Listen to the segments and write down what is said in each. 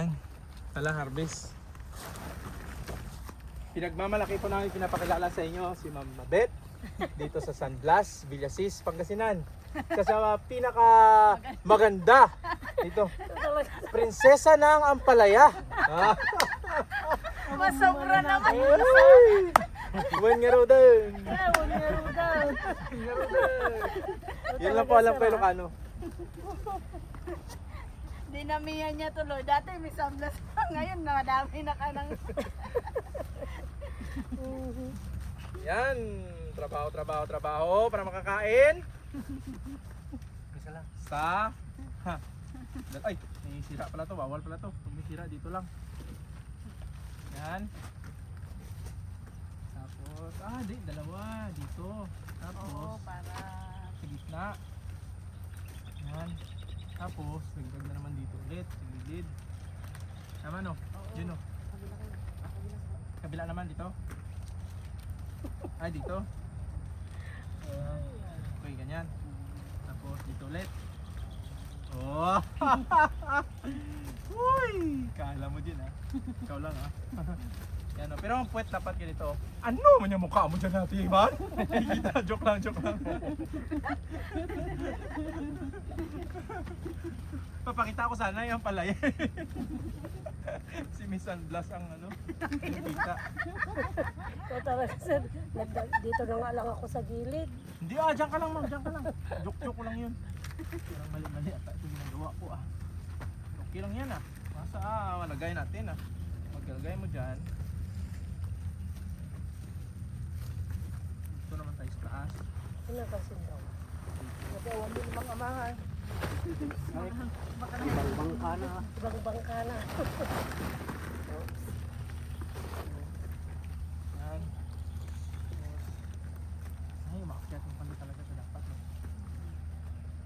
Yan. Tala harvest. Pinagmamalaki po namin pinapakilala sa inyo si Ma'am Mabet dito sa San Blas, Villasis, Pangasinan. Kasama pinaka maganda dito. Prinsesa ng Ampalaya. Ah. Masobra naman. Buwan nga raw daw. Huwag nga rin daw. Yun lang po alam ko Ilocano. Dinamihan niya tuloy. Dati may sablas pa. Ngayon nadami na ka ng... Yan. Trabaho para makakain. Isa lang. Sa... Ha. Ay, may sira pala to. Bawal pala to. Kung may sira dito lang. Yan. Tapos, dalawa. Dito. Tapos, Oo, para... sa gitna. Yan. Tapos, nagdag na naman dito ulit. Sa gilid. Tama no? Yun no? Kabila naman dito. Ay, dito. Okay, ganyan. Tapos dito ulit. Oh! Uy! Kala mo din ha. Ikaw lang ha. Yan o. Pero ang puwet dapat ganito. Ano man yung mukha mo dyan natin, Ivan? Kita, joke lang. Papakita ko sana yung palaya. Si Miss San Blas ang ano, kita. So talaga sir, dito na nga lang ako sa gilid. Hindi dyan ka lang ma'am, dyan ka lang. Joke ko lang yun. Parang mali ata ito ginagawa ko ah. Okay lang yan ah. Masa malagay natin ah. Maglagay mo dyan. Ito naman tayo sa taas. Ano kasi daw? Nagawa mo namang amahan. Ibang bangka na. Ibang bangka na. Yan. Ay, umakyat yung pala talaga ito dapat. No?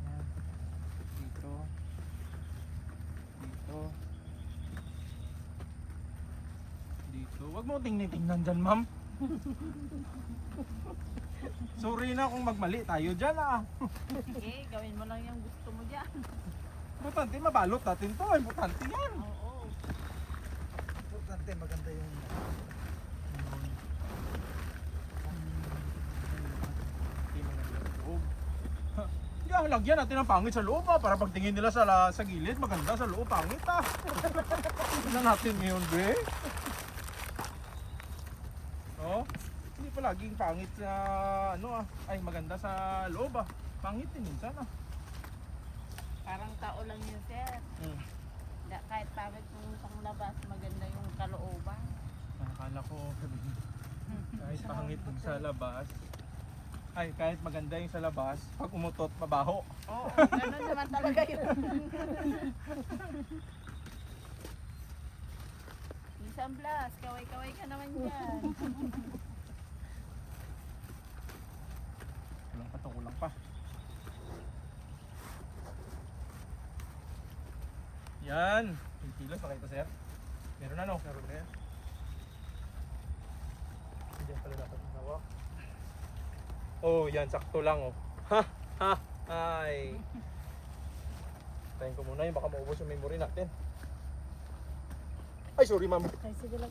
Yan. Dito. Dito. Dito. Huwag mo tingnan dyan, ma'am. Sorry na kung magmali tayo dyan ah. Okay, gawin mo lang yung gusto mo dyan. Importante, mabalot natin to. Importante yan. Oo. Importante, maganda yung... Hindi, lagyan natin ang pangit sa loob para pagtingin nila sa gilid, maganda sa loob, pangit Tignan natin ngayon, be. Oh, hindi pa laging pangit sa ay maganda sa loob Pangit din minsan Parang tao lang yun, sir. Kahit pangit yung panglabas, maganda yung kalooban. Akala ko kahit pangit yung sa labas, ay kahit maganda yung sa labas, pag umutot, mabaho. Oo, ganun naman talaga yun. Isang Blas, kaway-kaway ka naman dyan. Kulang pa. Yan. 10 kilos, nakita sir? Meron na no? Meron na yan. Hindi pala dapat hawak. Oh, yan. Sakto lang oh. Ay. Tayin ko muna yun. Baka maubos yung memory natin. Ay, sorry ma'am. Ay sige lang.